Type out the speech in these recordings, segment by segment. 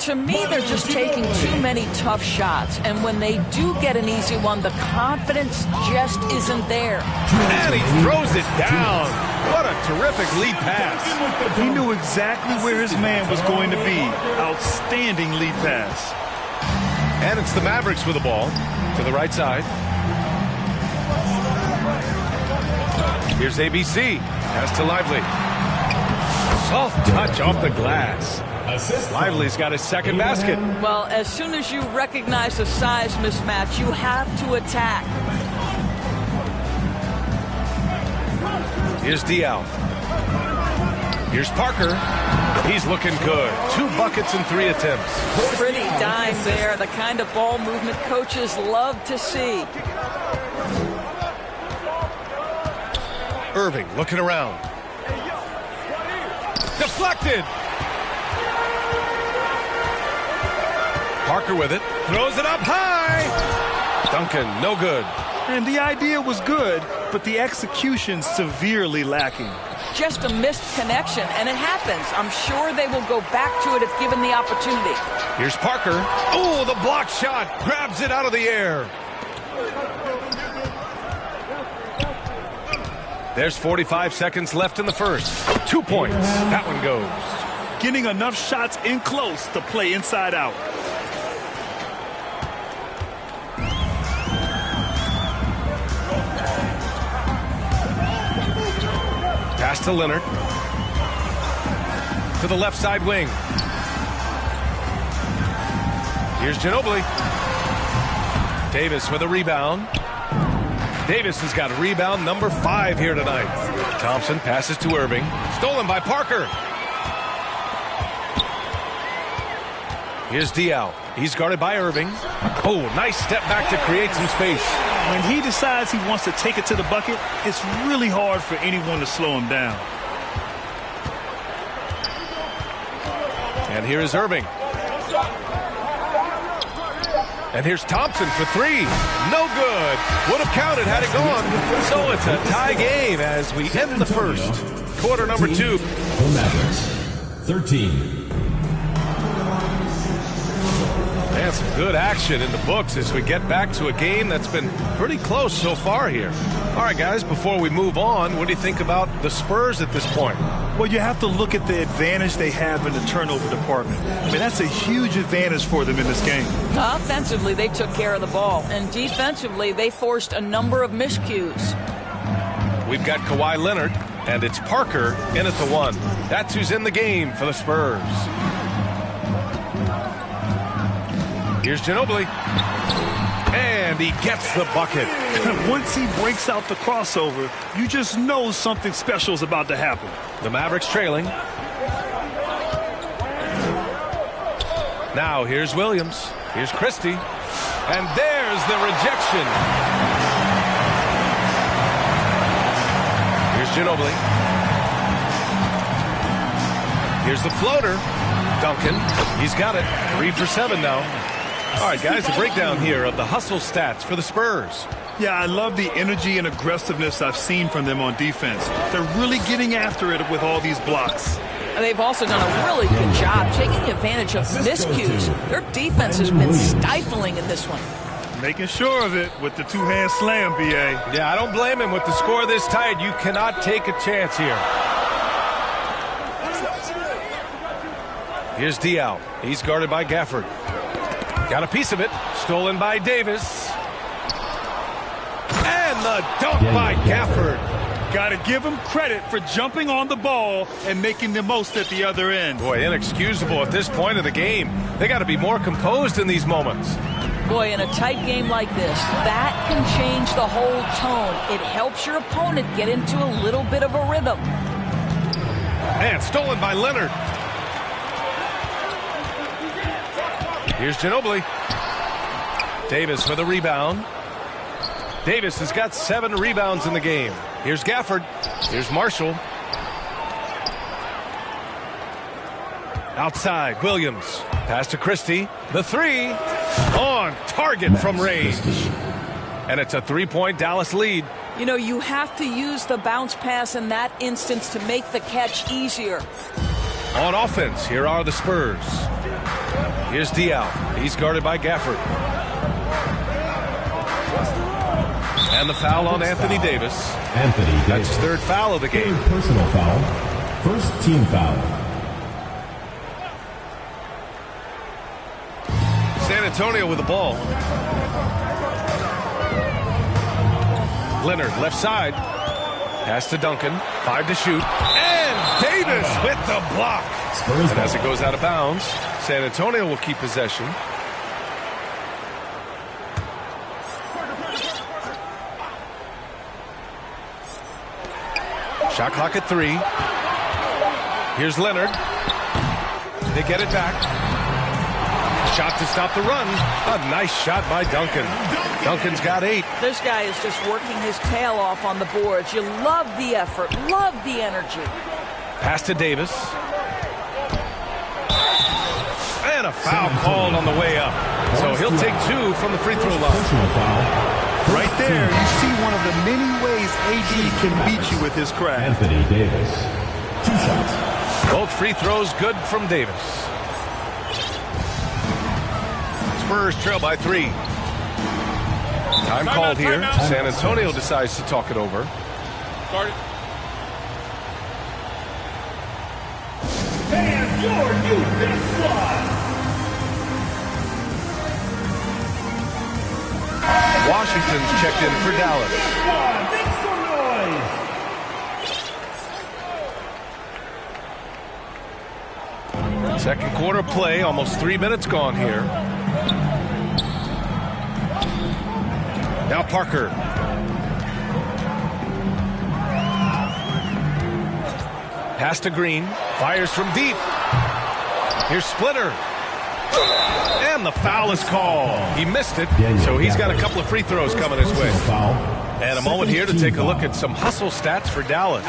To me, they're just taking too many tough shots. And when they do get an easy one, the confidence just isn't there. And he throws it down. What a terrific lead pass. He knew exactly where his man was going to be. Outstanding lead pass. And it's the Mavericks with the ball to the right side. Here's ABC. Pass to Lively. Soft touch off the glass. Lively's got his second basket. Well, as soon as you recognize the size mismatch, you have to attack. Here's Dial. Here's Parker. He's looking good. 2 buckets in 3 attempts. Pretty dime there. The kind of ball movement coaches love to see. Irving looking around. Deflected. Parker with it. Throws it up high. Duncan, no good. And the idea was good, but the execution severely lacking. Just a missed connection, and it happens. I'm sure they will go back to it if given the opportunity. Here's Parker. Oh, the block shot. Grabs it out of the air. There's 45 seconds left in the first. 2 points. That one goes. Getting enough shots in close to play inside out. Pass to Leonard. To the left side wing. Here's Ginobili. Davis with a rebound. Davis has got rebound number 5 here tonight. Thompson passes to Irving. Stolen by Parker. Here's Dial. He's guarded by Irving. Oh, nice step back to create some space. When he decides he wants to take it to the bucket, it's really hard for anyone to slow him down. And here is Irving. And here's Thompson for 3. No good. Would have counted had it gone. So it's a tie game as we end the first. Quarter number 2. The Mavericks, 13. Man, some good action in the books as we get back to a game that's been pretty close so far here. All right, guys, before we move on, what do you think about the Spurs at this point? Well, you have to look at the advantage they have in the turnover department. I mean, that's a huge advantage for them in this game. Offensively, they took care of the ball. And defensively, they forced a number of miscues. We've got Kawhi Leonard, and it's Parker in at the 1. That's who's in the game for the Spurs. Here's Ginobili. And he gets the bucket. Once he breaks out the crossover, you just know something special is about to happen. The Mavericks trailing. Now here's Williams. Here's Christie. And there's the rejection. Here's Ginobili. Here's the floater. Duncan. He's got it. 3 for 7 now. All right, guys, a breakdown here of the hustle stats for the Spurs. Yeah, I love the energy and aggressiveness I've seen from them on defense. They're really getting after it with all these blocks. They've also done a really good job taking advantage of miscues. Their defense has been stifling in this one. Making sure of it with the 2-hand slam, B.A. Yeah, I don't blame him. With the score this tight, you cannot take a chance here. Here's Dial. He's guarded by Gafford. Got a piece of it. Stolen by Davis. And the dunk by Gafford. Got to give him credit for jumping on the ball and making the most at the other end. Boy, inexcusable at this point of the game. They got to be more composed in these moments. Boy, in a tight game like this, that can change the whole tone. It helps your opponent get into a little bit of a rhythm. And stolen by Leonard. Here's Ginobili. Davis with a rebound. Davis has got 7 rebounds in the game. Here's Gafford. Here's Marshall. Outside, Williams. Pass to Christie. The 3. On target from range. And it's a 3-point Dallas lead. You know, you have to use the bounce pass in that instance to make the catch easier. On offense, here are the Spurs. Here's Dial. He's guarded by Gafford. And the foul on Anthony Davis. That's his third foul of the game. Personal foul. First team foul. San Antonio with the ball. Leonard, left side. Pass to Duncan. 5 to shoot. And Davis with the block. And as it goes out of bounds, San Antonio will keep possession. Shot clock at 3. Here's Leonard. They get it back. Shot to stop the run. A nice shot by Duncan. Duncan's got 8. This guy is just working his tail off on the boards. You love the effort, love the energy. Pass to Davis. And a foul called on the way up. So he'll take 2 from the free throw line. Right there, you see one of the many ways AD can beat you with his craft. Anthony Davis. 2 shots. Both free throws good from Davis. Spurs trail by 3. Time called here. San Antonio decides to talk it over. Start it. And your new best squad. Washington's checked in for Dallas. Make some noise. Second quarter play, almost 3 minutes gone here. Now Parker. Pass to Green. Fires from deep. Here's Splitter. And the foul is called. He missed it, so he's got a couple of free throws coming his way. And a moment here to take a look at some hustle stats for Dallas.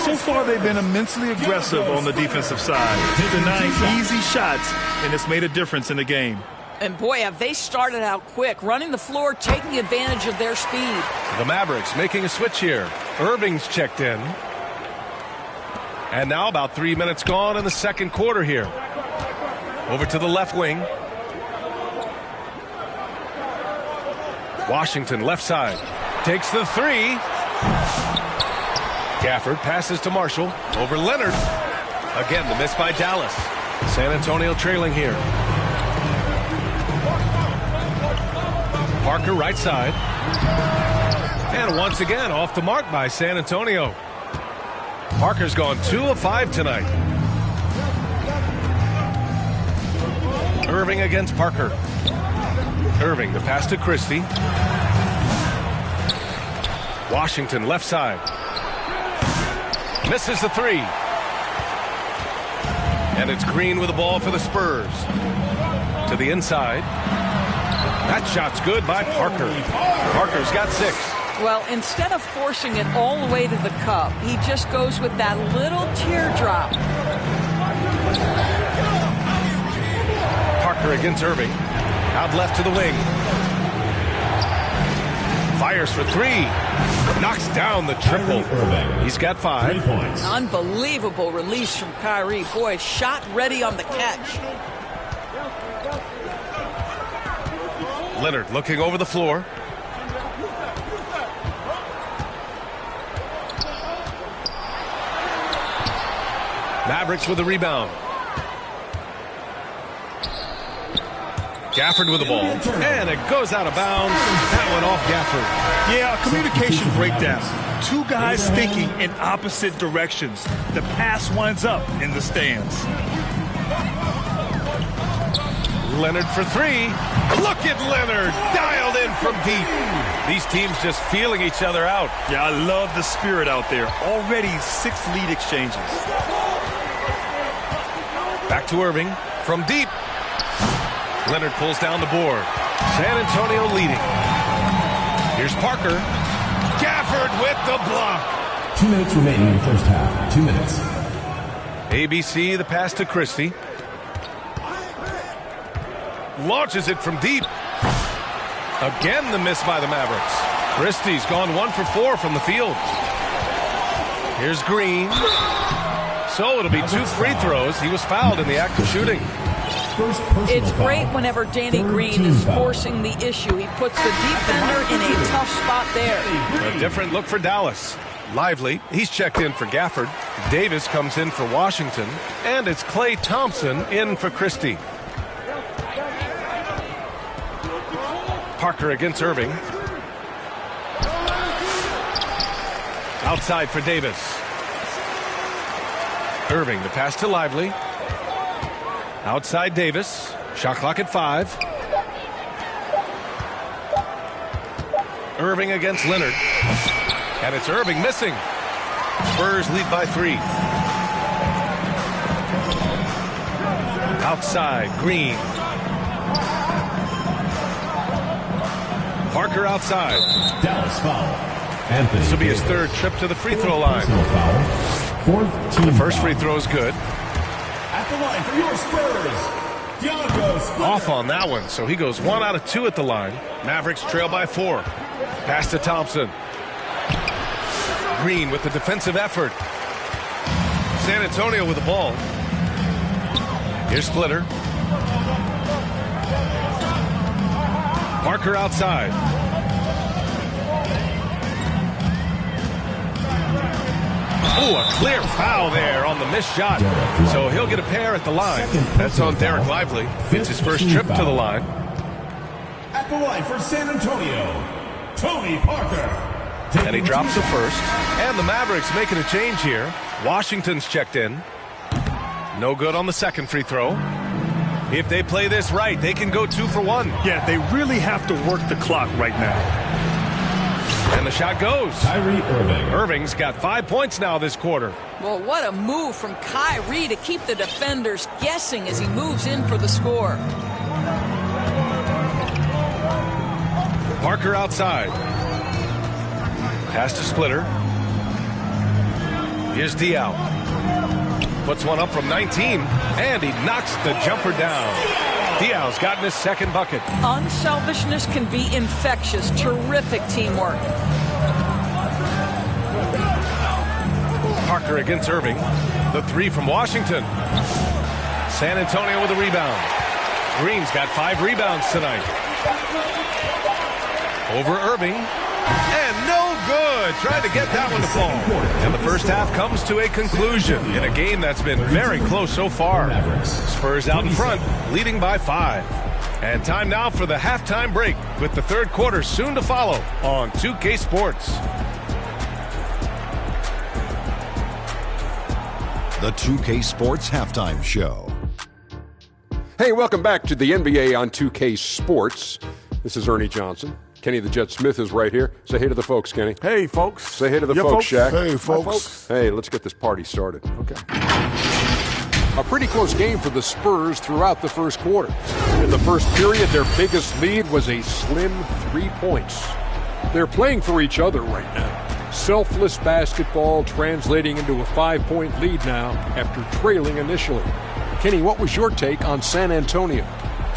So far, they've been immensely aggressive on the defensive side, denying easy shots, and it's made a difference in the game. And boy, have they started out quick, running the floor, taking advantage of their speed. The Mavericks making a switch here. Irving's checked in. And now about 3 minutes gone in the second quarter here. Over to the left wing. Washington left side. Takes the 3. Gafford passes to Marshall. Over Leonard. Again, the miss by Dallas. San Antonio trailing here. Parker right side. And once again off the mark by San Antonio. Parker's gone 2 of 5 tonight. Irving against Parker. Irving, the pass to Christie. Washington left side. Misses the 3. And it's Green with the ball for the Spurs. To the inside. That shot's good by Parker. Parker's got 6. Well, instead of forcing it all the way to the cup, he just goes with that little teardrop. Parker against Irving. Out left to the wing. Fires for 3. Knocks down the triple. He's got 5. 3 points. Unbelievable release from Kyrie. Boy, shot ready on the catch. Leonard looking over the floor. Mavericks with the rebound. Gafford with the ball. And it goes out of bounds. That one off Gafford. Yeah, a communication breakdown. 2 guys thinking in opposite directions. The pass winds up in the stands. Leonard for 3. Look at Leonard. Dialed in from deep. These teams just feeling each other out. Yeah, I love the spirit out there. Already 6 lead exchanges. Back to Irving from deep. Leonard pulls down the board. San Antonio leading. Here's Parker. Gafford with the block. 2 minutes remaining in the first half. 2 minutes. ABC, the pass to Christie. Launches it from deep. Again, the miss by the Mavericks. Christie's gone 1 for 4 from the field. Here's Green. So it'll be 2 free throws. He was fouled in the act of shooting. first personal It's foul. great whenever Danny Third Green team is foul. forcing the issue. He puts the defender in a tough spot there. A different look for Dallas. Lively, he's checked in for Gafford. Davis comes in for Washington. And it's Klay Thompson in for Christie. Parker against Irving. Outside for Davis. Irving, the pass to Lively. Outside Davis. Shot clock at 5. Irving against Leonard. And it's Irving missing. Spurs lead by 3. Outside, Green. Parker outside. Dallas foul. Anthony This will be his Davis. third trip to the free throw line. Personal foul. Fourth team The first foul. free throw is good. At the line for your Spurs, Diego Splitter. Off on that one, so he goes 1 out of 2 at the line. Mavericks trail by 4. Pass to Thompson. Green with the defensive effort. San Antonio with the ball. Here's Splitter. Parker outside. Ooh, a clear foul there on the missed shot. So he'll get a pair at the line. That's on Derek Lively. It's his first trip to the line. At the line for San Antonio, Tony Parker. And he drops the first. And the Mavericks making a change here. Washington's checked in. No good on the second free throw. If they play this right, they can go 2 for 1. Yeah, they really have to work the clock right now. And the shot goes. Kyrie Irving. Irving's got 5 points now this quarter. Well, what a move from Kyrie to keep the defenders guessing as he moves in for the score. Parker outside. Pass to Splitter. Here's Diaw. Puts one up from 19, and he knocks the jumper down. Diaw's gotten his second bucket. Unselfishness can be infectious. Terrific teamwork. Parker against Irving. The 3 from Washington. San Antonio with a rebound. Green's got 5 rebounds tonight. Over Irving. And no good. Trying to get that one to fall. And the first half comes to a conclusion in a game that's been very close so far. Spurs out in front, leading by 5. And time now for the halftime break with the third quarter soon to follow on 2K Sports. The 2K Sports Halftime Show. Hey, welcome back to the NBA on 2K Sports. This is Ernie Johnson. Kenny the Jet Smith is right here. Say hey to the folks, Kenny. Hey, folks. Say hey to the Your folks, Shaq. Hey, Hi, folks. Hey, let's get this party started. Okay. A pretty close game for the Spurs throughout the first quarter. In the first period, their biggest lead was a slim 3 points. They're playing for each other right now. Selfless basketball translating into a 5-point lead now after trailing initially. Kenny, what was your take on San Antonio?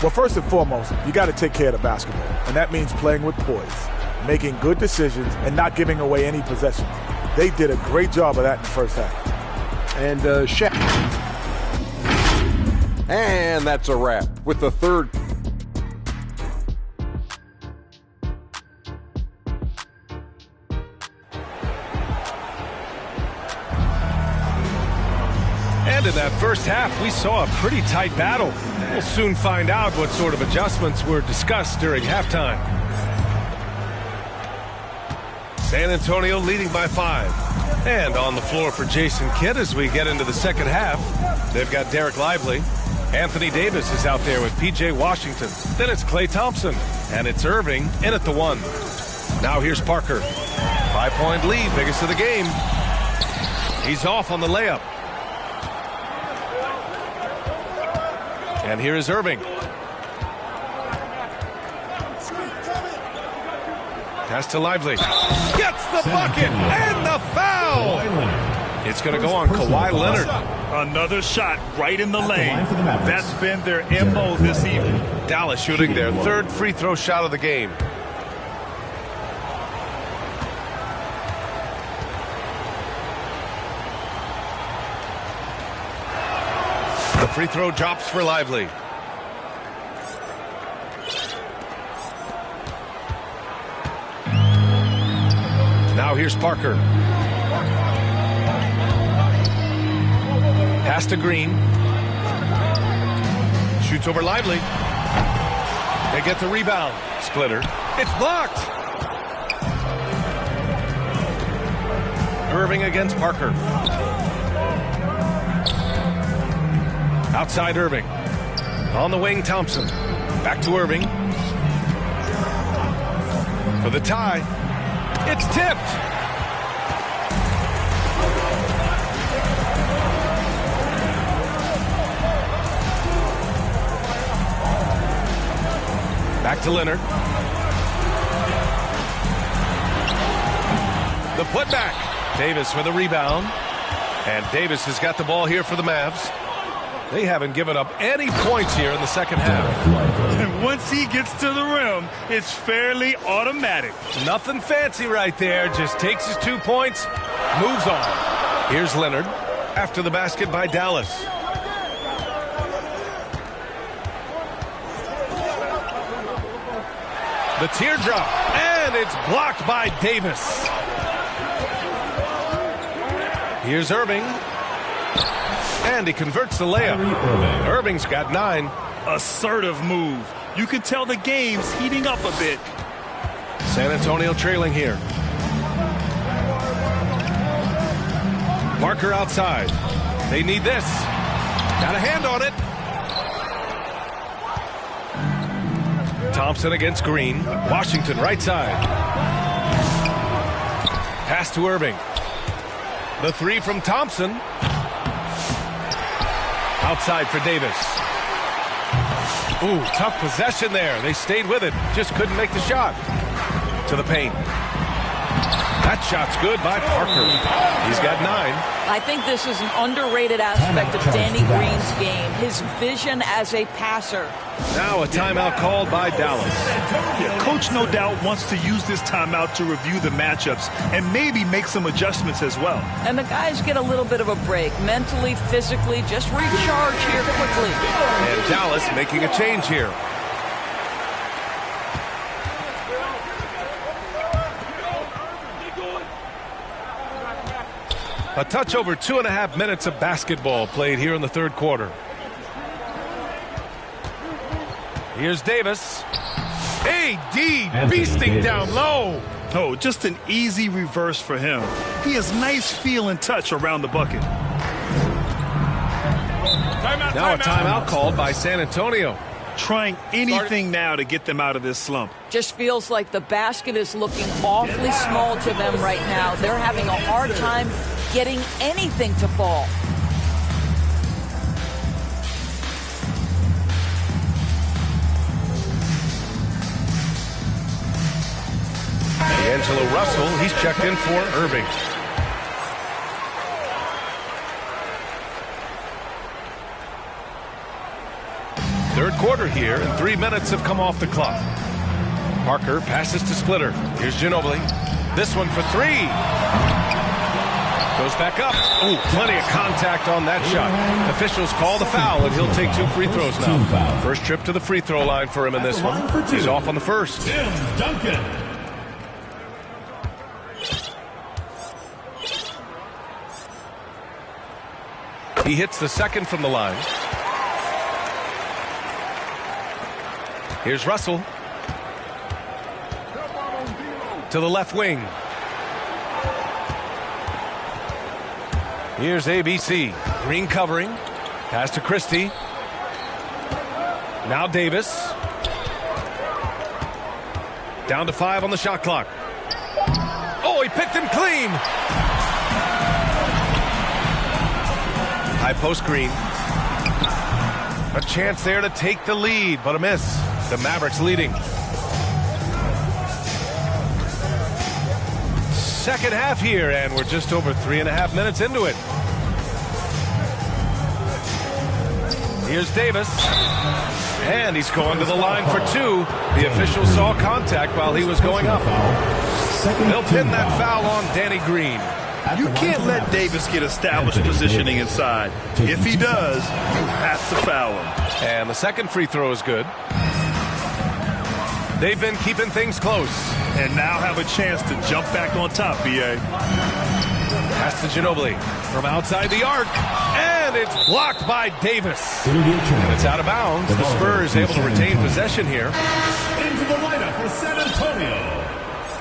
Well, first and foremost, you got to take care of the basketball, and that means playing with poise, making good decisions, and not giving away any possessions. They did a great job of that in the first half. And Shaq. And that's a wrap with the third. And in that first half, we saw a pretty tight battle. We'll soon find out what sort of adjustments were discussed during halftime. San Antonio leading by 5. And on the floor for Jason Kidd as we get into the second half. They've got Derek Lively. Anthony Davis is out there with P.J. Washington. Then it's Klay Thompson. And it's Irving in at the 1. Now here's Parker. 5-point lead, biggest of the game. He's off on the layup. And here is Irving. Pass to Lively. Gets the bucket and the foul. It's going to go on Kawhi Leonard. Another shot right in the At the lane. line for the Mavericks. That's been their MO this evening. Dallas shooting their third free throw shot of the game. The free throw drops for Lively. Now here's Parker. Pass to Green. Shoots over Lively. They get the rebound. Splitter. It's blocked. Irving against Parker. Outside Irving. On the wing, Thompson. Back to Irving. For the tie. It's tipped. Back to Leonard. The putback. Davis with a rebound. And Davis has got the ball here for the Mavs. They haven't given up any points here in the second half. And once he gets to the rim, it's fairly automatic. Nothing fancy right there. Just takes his 2 points, moves on. Here's Leonard after the basket by Dallas. The teardrop, and it's blocked by Davis. Here's Irving. And he converts the layup. Irving's got 9. Assertive move. You can tell the game's heating up a bit. San Antonio trailing here. Parker outside. They need this. Got a hand on it. Thompson against Green. Washington right side. Pass to Irving. The 3 from Thompson. Outside for Davis. Ooh, tough possession there. They stayed with it. Just couldn't make the shot. To the paint. That shot's good by Parker. He's got 9. I think this is an underrated aspect of Danny Green's game. His vision as a passer. Now a timeout called by Dallas. Yeah, Coach no doubt wants to use this timeout to review the matchups and maybe make some adjustments as well. And the guys get a little bit of a break. Mentally, physically, just recharge here quickly. And Dallas making a change here. A touch over 2.5 minutes of basketball played here in the third quarter. Here's Davis. AD beasting down low. Oh, just an easy reverse for him. He has nice feel and touch around the bucket. Now a timeout called by San Antonio. Trying anything now to get them out of this slump. Just feels like the basket is looking awfully small to them right now. They're having a hard time getting anything to fall. D'Angelo Russell, he's checked in for Irving. Third quarter here, and 3 minutes have come off the clock. Parker passes to Splitter. Here's Ginobili. This one for 3. Goes back up. Oh, plenty of contact on that shot. Officials call the foul, and he'll take 2 free throws now. First trip to the free throw line for him in this one. He's off on the first. Tim Duncan. He hits the second from the line. Here's Russell. To the left wing. Here's ABC. Green covering. Pass to Christie. Now Davis. Down to 5 on the shot clock. Oh, he picked him clean. High post Green. A chance there to take the lead, but a miss. The Mavericks leading. Second half here, and we're just over 3.5 minutes into it. Here's Davis. And he's going to the line for 2. The official saw contact while he was going up. They'll pin that foul on Danny Green. You can't let Davis get established positioning inside. If he does, you have to foul him. And the second free throw is good. They've been keeping things close. And now have a chance to jump back on top, B.A. Pass to Ginobili from outside the arc. And it's blocked by Davis. And it's out of bounds. The Spurs able to retain possession here. Into the lineup for San Antonio,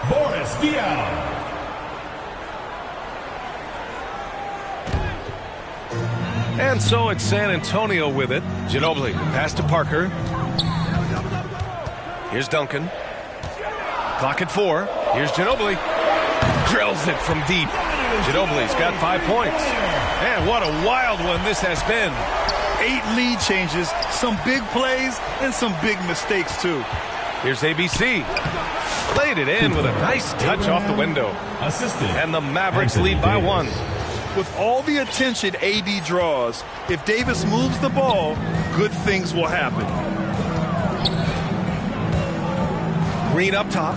Boris Diaw. And so it's San Antonio with it. Ginobili, pass to Parker. Here's Duncan. Clock at 4. Here's Ginobili. Drills it from deep. Ginobili's got 5 points. And what a wild one this has been. 8 lead changes, some big plays, and some big mistakes, too. Here's ABC. Laid it in with a nice touch off the window. And the Mavericks lead by 1. With all the attention AD draws, if Davis moves the ball, good things will happen. Green up top.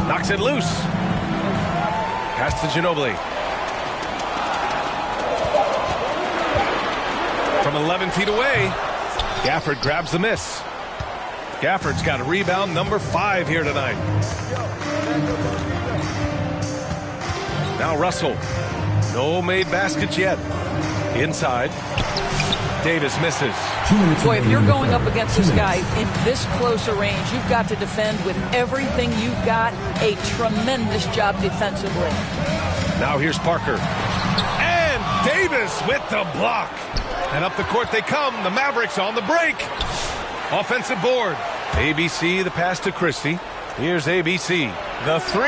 Knocks it loose. Pass to Ginobili. From 11 feet away, Gafford grabs the miss. Gafford's got a rebound number 5 here tonight. Now Russell. No made baskets yet. Inside. Davis misses. Boy, if you're going up against this guy in this close a range, you've got to defend with everything you've got. A tremendous job defensively. Now here's Parker. And Davis with the block. And up the court they come. The Mavericks on the break. Offensive board. ABC, the pass to Christie. Here's ABC. The 3.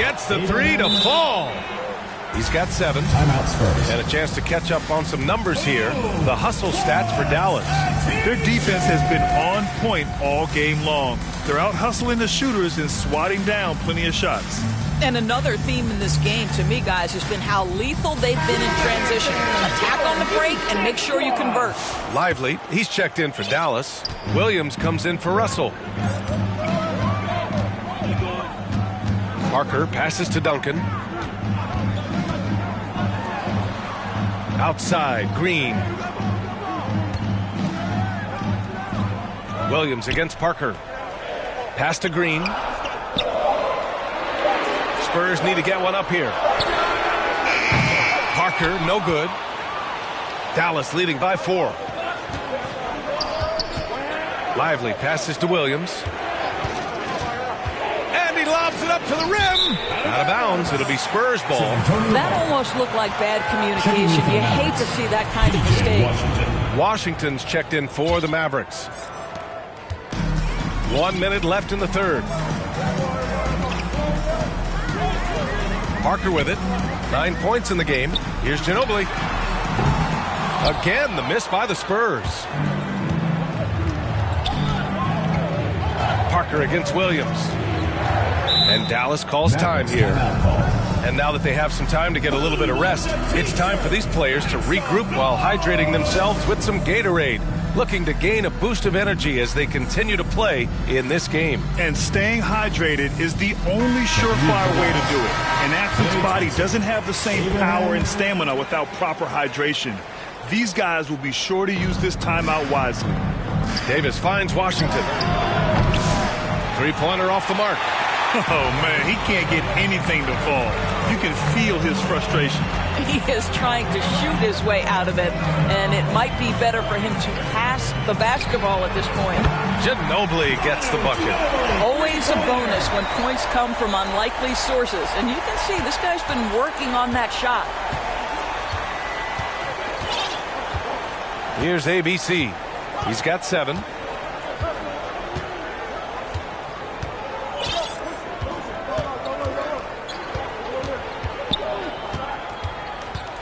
Gets the 3 to fall. He's got 7. And a chance to catch up on some numbers here. The hustle stats for Dallas. Their defense has been on point all game long. They're out hustling the shooters and swatting down plenty of shots. And another theme in this game, to me, guys, has been how lethal they've been in transition. Attack on the break and make sure you convert. Lively, he's checked in for Dallas. Williams comes in for Russell. Parker passes to Duncan. Outside, Green. Williams against Parker. Pass to Green. Spurs need to get one up here. Parker, no good. Dallas leading by 4. Lively passes to Williams. And he lobs it up to the rim. Out of bounds. It'll be Spurs ball. That almost looked like bad communication. You hate to see that kind of mistake. Washington's checked in for the Mavericks. 1 minute left in the third. Parker with it. 9 points in the game. Here's Ginobili. Again, the miss by the Spurs. Parker against Williams. And Dallas calls time here. And now that they have some time to get a little bit of rest, it's time for these players to regroup while hydrating themselves with some Gatorade, looking to gain a boost of energy as they continue to play in this game. And staying hydrated is the only surefire way to do it. An athlete's body doesn't have the same power and stamina without proper hydration. These guys will be sure to use this timeout wisely. Davis finds Washington. 3-pointer off the mark. Oh, man, he can't get anything to fall. You can feel his frustration. He is trying to shoot his way out of it, and it might be better for him to pass the basketball at this point. Ginobili gets the bucket. Always a bonus when points come from unlikely sources, and you can see this guy's been working on that shot. Here's ABC. He's got 7.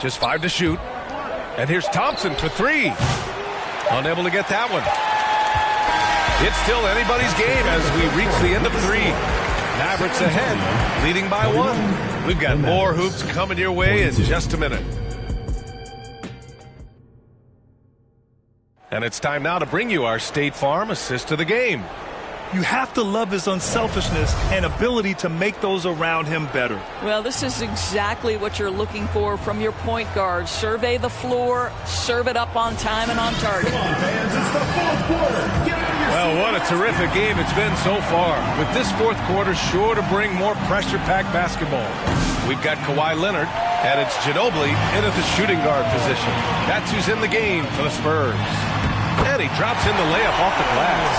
Just 5 to shoot. And here's Thompson for 3. Unable to get that one. It's still anybody's game as we reach the end of 3. Mavericks ahead, leading by 1. We've got more hoops coming your way in just a minute. And it's time now to bring you our State Farm assist of the game. You have to love his unselfishness and ability to make those around him better. Well, this is exactly what you're looking for from your point guard. Survey the floor, serve it up on time and on target. Come on, fans, it's the fourth quarter. Get out of your Well, what a terrific game it's been so far. With this fourth quarter sure to bring more pressure-packed basketball. We've got Kawhi Leonard, and it's Ginobili in at the shooting guard position. That's who's in the game for the Spurs. And he drops in the layup off the glass.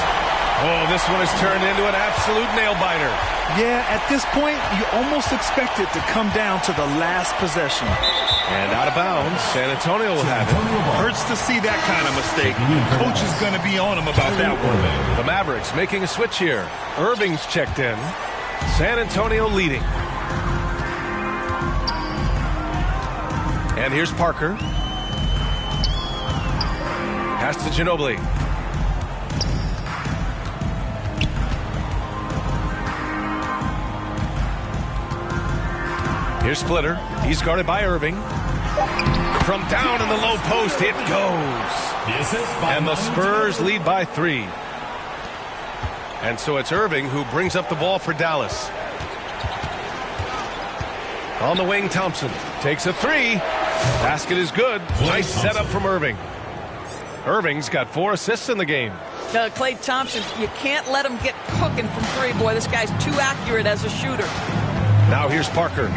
Oh, this one has turned into an absolute nail-biter. Yeah, at this point, you almost expect it to come down to the last possession. And out of bounds, San Antonio will have it. Hurts to see that kind of mistake. Coach is going to be on him about that one. The Mavericks making a switch here. Irving's checked in. San Antonio leading. And here's Parker. Pass to Ginobili. Here's Splitter. He's guarded by Irving. From down in the low post, it goes. And the Spurs lead by 3. And so it's Irving who brings up the ball for Dallas. On the wing, Thompson takes a 3. Basket is good. Nice setup from Irving. Irving's got 4 assists in the game. Klay Thompson, you can't let him get cooking from 3. Boy, this guy's too accurate as a shooter. Now here's Parker.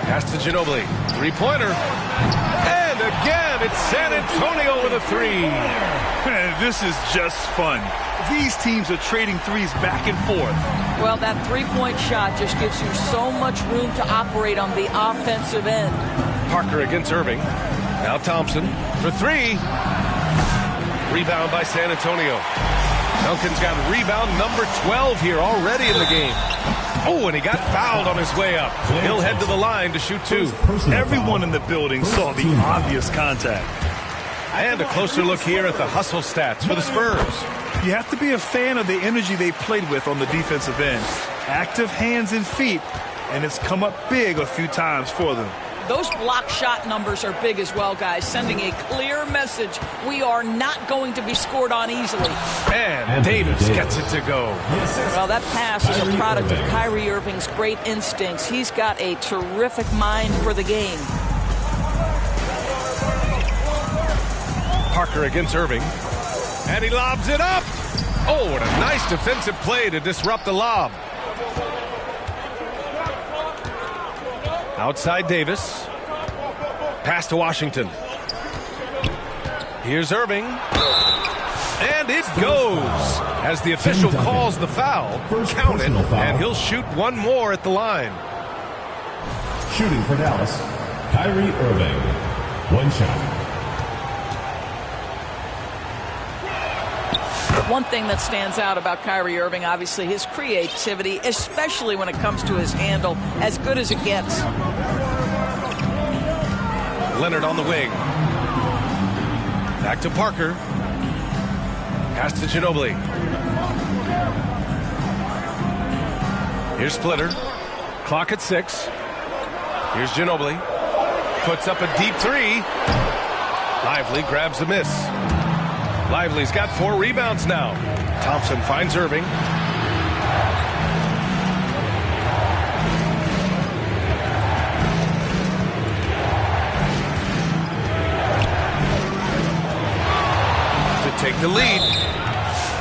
Pass to Ginobili. 3-pointer. And again, it's San Antonio with a 3. This is just fun. These teams are trading threes back and forth. Well, that three-point shot just gives you so much room to operate on the offensive end. Parker against Irving. Now Thompson for 3. Rebound by San Antonio. Duncan's got rebound number 12 here already in the game. Oh, and he got fouled on his way up. He'll head to the line to shoot 2. Everyone in the building saw the obvious contact. And a closer look here at the hustle stats for the Spurs. You have to be a fan of the energy they played with on the defensive end. Active hands and feet, and it's come up big a few times for them. Those block shot numbers are big as well, guys, sending a clear message. We are not going to be scored on easily. And Davis gets it to go. Well, that pass is a product of Kyrie Irving's great instincts. He's got a terrific mind for the game. Parker against Irving. And he lobs it up. Oh, what a nice defensive play to disrupt the lob. Outside Davis. Pass to Washington. Here's Irving. And it goes. As the official calls the foul, count it, and he'll shoot one more at the line. Shooting for Dallas, Kyrie Irving. 1 shot. One thing that stands out about Kyrie Irving, obviously, his creativity, especially when it comes to his handle, as good as it gets. Leonard on the wing. Back to Parker. Pass to Ginobili. Here's Splitter. Clock at 6. Here's Ginobili. Puts up a deep 3. Lively grabs the miss. Lively's got 4 rebounds now. Thompson finds Irving. To take the lead.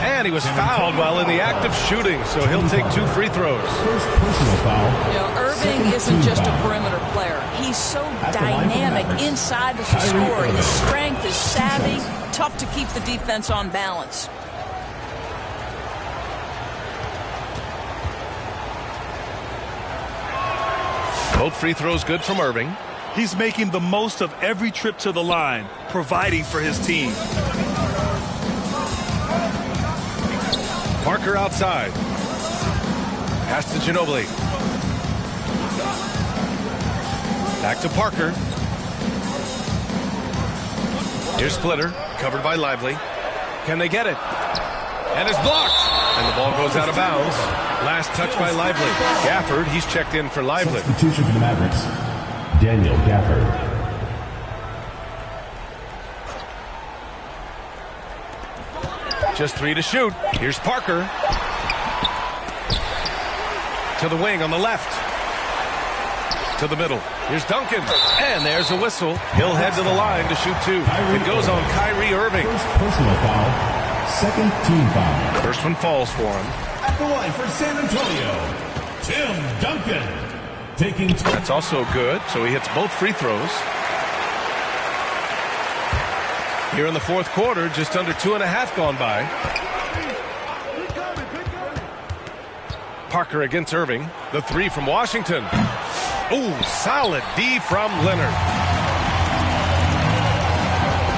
And he was fouled while in the act of shooting, so he'll take 2 free throws. First personal foul. You know, Irving isn't just a perimeter player. He's so dynamic inside of the score. His strength, his savvy, tough to keep the defense on balance. Both free throws good from Irving. He's making the most of every trip to the line, providing for his team. Parker outside. Pass to Ginobili. Back to Parker. Here's Splitter, covered by Lively. Can they get it? And it's blocked. And the ball goes out of bounds. Last touch by Lively. Gafford, he's checked in for Lively. Substitution for the Mavericks, Daniel Gafford. Just 3 to shoot. Here's Parker. To the wing on the left. To the middle. Here's Duncan. And there's a whistle. He'll head to the line to shoot 2. It goes on Kyrie Irving. First personal foul. Second team foul. First one falls for him. At the line for San Antonio, Tim Duncan. Taking That's also good, so he hits both free throws. Here in the fourth quarter, just under 2.5 gone by. Parker against Irving. The 3 from Washington. Ooh, solid D from Leonard.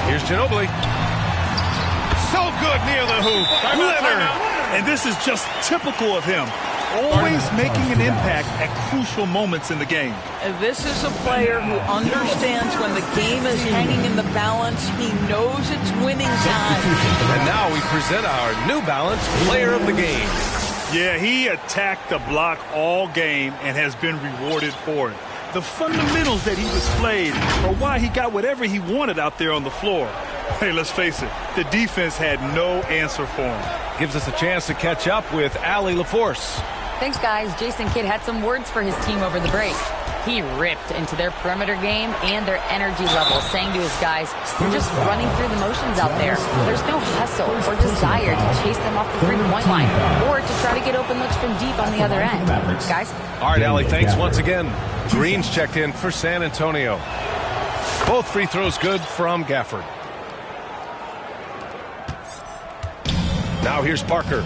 Here's Ginobili. So good near the hoop. Leonard. And this is just typical of him. Always making an impact at crucial moments in the game. This is a player who understands when the game is hanging in the balance. He knows it's winning time. And now we present our New Balance Player of the Game. Yeah, he attacked the block all game and has been rewarded for it. The fundamentals that he displayed are why he got whatever he wanted out there on the floor. Hey, let's face it, the defense had no answer for him. Gives us a chance to catch up with Allie LaForce. Thanks, guys. Jason Kidd had some words for his team over the break. He ripped into their perimeter game and their energy level, saying to his guys, "We're just running through the motions out there. There's no hustle or desire to chase them off the three-point line or to try to get open looks from deep on the other end." Guys? All right, Allie, thanks once again. Green's checked in for San Antonio. Both free throws good from Gafford. Now here's Parker.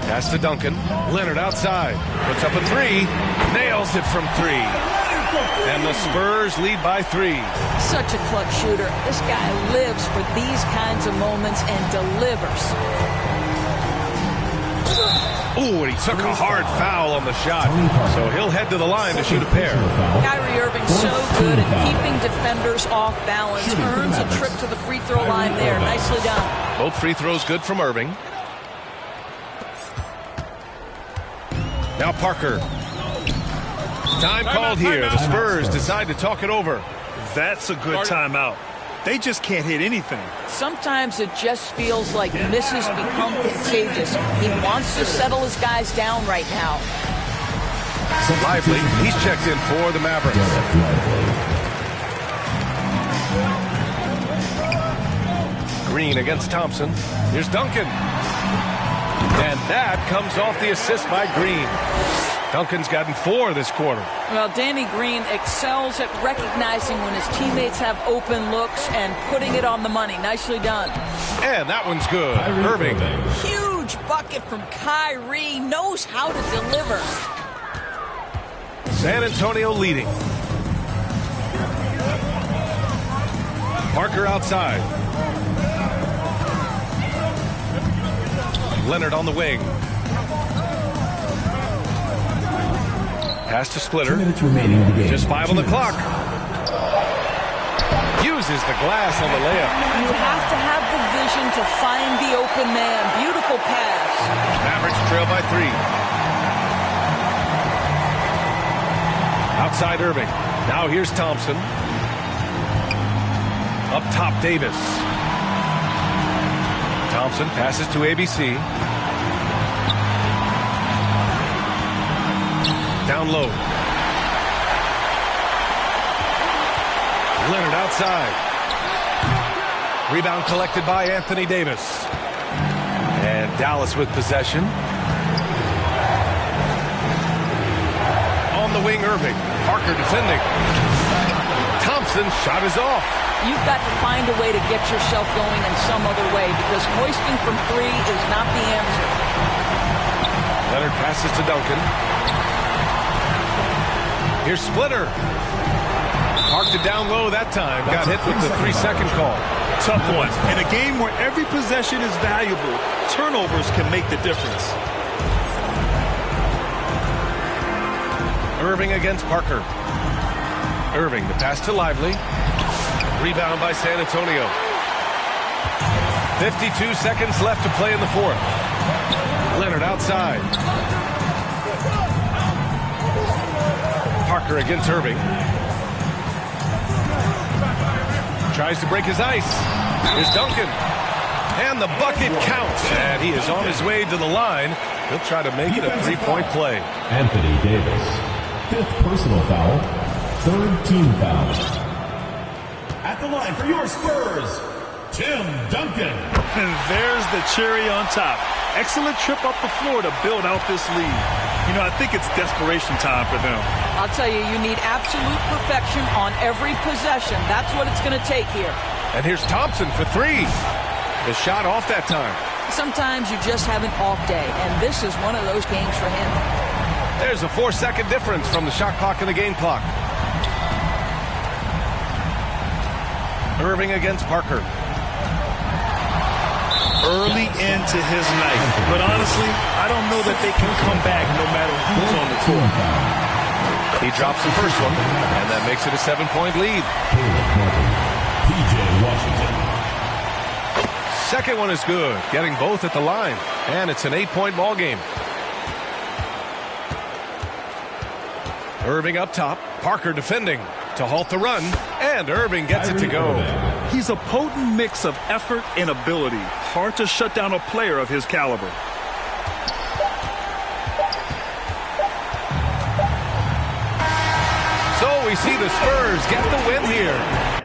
Pass to Duncan. Leonard outside. Puts up a 3. Nails it from 3. And the Spurs lead by 3. Such a clutch shooter. This guy lives for these kinds of moments and delivers. Ooh, and he took a hard foul on the shot. So he'll head to the line to shoot a pair. Kyrie Irving so good at keeping defenders off balance. Earns a trip to the free throw line there. Nicely done. Both free throws good from Irving. Now Parker. Time called here. The Spurs decide to talk it over. That's a good timeout. They just can't hit anything. Sometimes it just feels like misses become contagious. He wants to settle his guys down right now. Lively, he's checked in for the Mavericks. Green against Thompson. Here's Duncan. And that comes off the assist by Green. Duncan's gotten 4 this quarter. Well, Danny Green excels at recognizing when his teammates have open looks and putting it on the money. Nicely done. And that one's good. Irving. Huge bucket from Kyrie. Knows how to deliver. San Antonio leading. Parker outside. Leonard on the wing. Pass to Splitter. 2 minutes remaining in the game. Just 5 on the clock. Uses the glass on the layup. You have to have the vision to find the open man. Beautiful pass. Mavericks trail by 3. Outside Irving. Now here's Thompson. Up top Davis. Thompson passes to ABC. Down low. Leonard outside. Rebound collected by Anthony Davis. And Dallas with possession. On the wing, Irving. Parker defending. Thompson's shot is off. You've got to find a way to get yourself going in some other way because hoisting from 3 is not the answer. Leonard passes to Duncan. Here's Splitter. Parked it down low that time. Got hit with the 3-second call. Tough one. In a game where every possession is valuable, turnovers can make the difference. Irving against Parker. Irving, the pass to Lively. Rebound by San Antonio. 52 seconds left to play in the fourth. Leonard outside. Parker against Irving. Tries to break his ice. Here's Duncan. And the bucket counts. And he is on his way to the line. He'll try to make it a three-point play. Anthony Davis. 5th personal foul. 3rd team foul. At the line for your Spurs, Tim Duncan. And there's the cherry on top. Excellent trip up the floor to build out this lead. You know, I think it's desperation time for them. I'll tell you, you need absolute perfection on every possession. That's what it's going to take here. And here's Thompson for three. The shot off that time. Sometimes you just have an off day, and this is one of those games for him. There's a 4-second difference from the shot clock and the game clock. Irving against Parker. Early into his night. But honestly, I don't know that they can come back no matter who's on the court. He drops the first one, and that makes it a 7-point lead. P.J. Washington. Second one is good, getting both at the line. And it's an 8-point ball game. Irving up top, Parker defending to halt the run, and Irving gets it to go. He's a potent mix of effort and ability. Hard to shut down a player of his caliber. So we see the Spurs get the win here.